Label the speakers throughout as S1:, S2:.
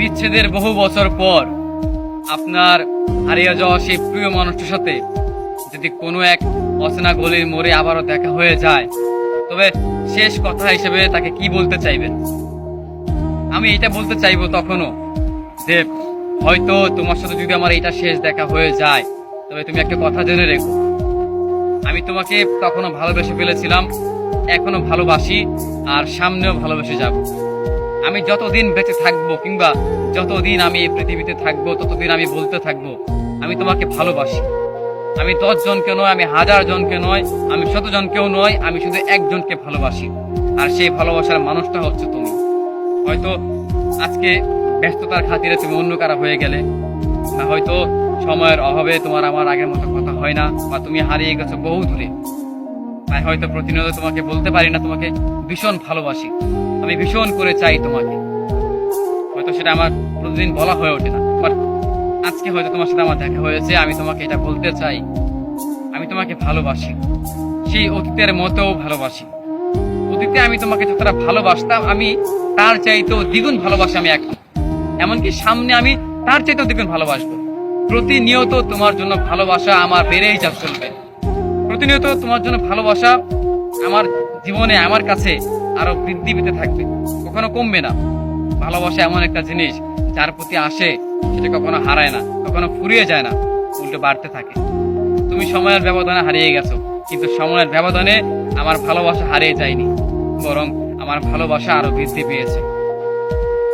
S1: বিচ্ছেদের বহু বছর পর আপনার হারিয়ে যাওয়া সেই প্রিয় মানুষটার সাথে যদি কোনো এক অচেনা গলির মোড়ে আবারও দেখা হয়ে যায়, তবে শেষ কথা হিসেবে তাকে কি বলতে চাইবেন? আমি এটা বলতে চাইবো তখনও যে হয়তো তোমার সাথে যদি আমার এটা শেষ দেখা হয়ে যায়, তবে তুমি একটা কথা জেনে রেখো, আমি তোমাকে তখনও ভালোবেসে ফেলেছিলাম, এখনো ভালোবাসি, আর সামনেও ভালোবেসে যাব। আমি যতদিন বেঁচে থাকবো কিংবা যতদিন আমি এই পৃথিবীতে থাকবো, ততদিন আমি বলতে থাকবো আমি তোমাকে ভালোবাসি। আমি 10 জনকে নয়, আমি 1000 জনকে নয়, আমি 100 জনকেও নয়, আমি শুধু একজনকে ভালোবাসি, আর সেই ভালোবাসার মানুষটা হচ্ছে তুমি। হয়তো আজকে ব্যস্ততার খাতিরে তুমি অন্য কারা হয়ে গেলে, না হয়তো সময়ের অভাবে তোমার আমার আগের মতো কথা হয় না, বা তুমি হারিয়ে গেছো বহু দূরে, তাই হয়তো প্রতিনিয়ত তোমাকে বলতে পারি না তোমাকে ভীষণ ভালোবাসি, আমি ভীষণ করে চাই তোমাকে। হয়তো সেটা আমার প্রতিদিন বলা হয়ে ওঠে না, বাট আজকে হয়তো তোমার সাথে আমার দেখা হয়েছে, আমি তোমাকে এটা বলতে চাই, আমি তোমাকে ভালোবাসি, সেই অতীতের মতো ভালোবাসি। অতীতে আমি তোমাকে যতটা ভালোবাসতাম, আমি তার চাইতেও দ্বিগুণ ভালোবাসি আমি এখন। এমনকি সামনে আমি তার চাইতেও দ্বিগুণ ভালোবাসবো। প্রতিনিয়ত তোমার জন্য ভালোবাসা আমার বেড়েই যা চলবে। প্রতিনিয়ত তোমার জন্য ভালোবাসা আমার জীবনে, আমার কাছে আরো বৃদ্ধি পেতে থাকবে, কখনো কমবে না। ভালোবাসা এমন একটা জিনিস, যার প্রতি আসে সেটা কখনো হারায় না, কখনো ফুরিয়ে যায় না, উল্টো বাড়তে থাকে। তুমি সময়ের ব্যবধানে হারিয়ে গেছো, কিন্তু সময়ের ব্যবধানে আমার ভালোবাসা হারিয়ে যায়নি, বরং আমার ভালোবাসা আরো বৃদ্ধি পেয়েছে।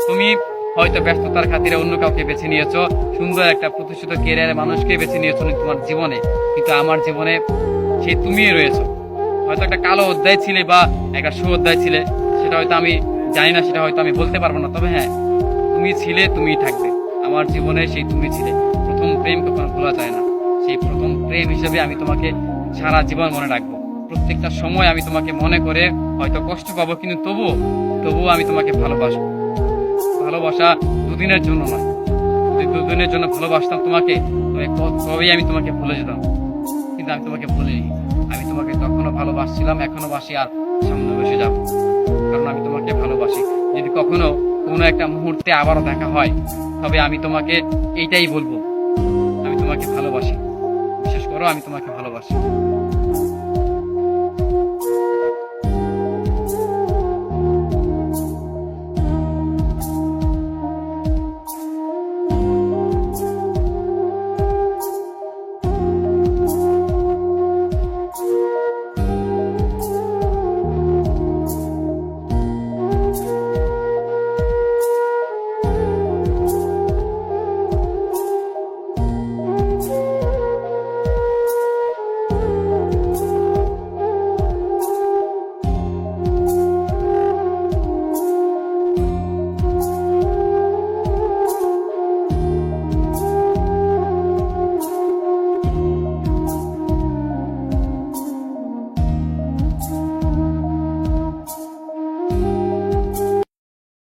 S1: তুমি হয়তো ব্যস্ততার খাতিরে অন্য কাউকে বেছে নিয়েছো, সুন্দর একটা প্রতিষ্ঠিত ক্যারিয়ারের মানুষকে বেছে নিয়েছো তোমার জীবনে, কিন্তু আমার জীবনে সেই তুমিই রয়েছো। হয়তো একটা কালো অধ্যায় ছিলে বা একটা সু অধ্যায় ছিলে, সেটা হয়তো আমি জানি না, সেটা হয়তো আমি বলতে পারবো না, তবে হ্যাঁ, তুমি ছিলে, তুমিই থাকবে আমার জীবনে, সেই তুমি ছিলে। প্রথম প্রেম কখনো ভোলা যায় না, সেই প্রথম প্রেম হিসেবে আমি তোমাকে সারা জীবন মনে রাখবো। প্রত্যেকটা সময় আমি তোমাকে মনে করে হয়তো কষ্ট পাবো, কিন্তু তবুও আমি তোমাকে ভালোবাসবো। ভালোবাসা দুদিনের জন্য নয়, যদি দুদিনের জন্য ভালোবাসতাম তোমাকে, তবেই আমি তোমাকে ভুলে যেতাম, কিন্তু আমি তোমাকে ভুলিনি। আমি তোমাকে তখনও ভালোবাসছিলাম, এখনো বাসি, আর সামনে বসে যাব, কারণ আমি তোমাকে ভালোবাসি। যদি কখনো কোনো একটা মুহূর্তে আবারও দেখা হয়, তবে আমি তোমাকে এইটাই বলবো, আমি তোমাকে ভালোবাসি, বিশেষ করো আমি তোমাকে ভালোবাসি।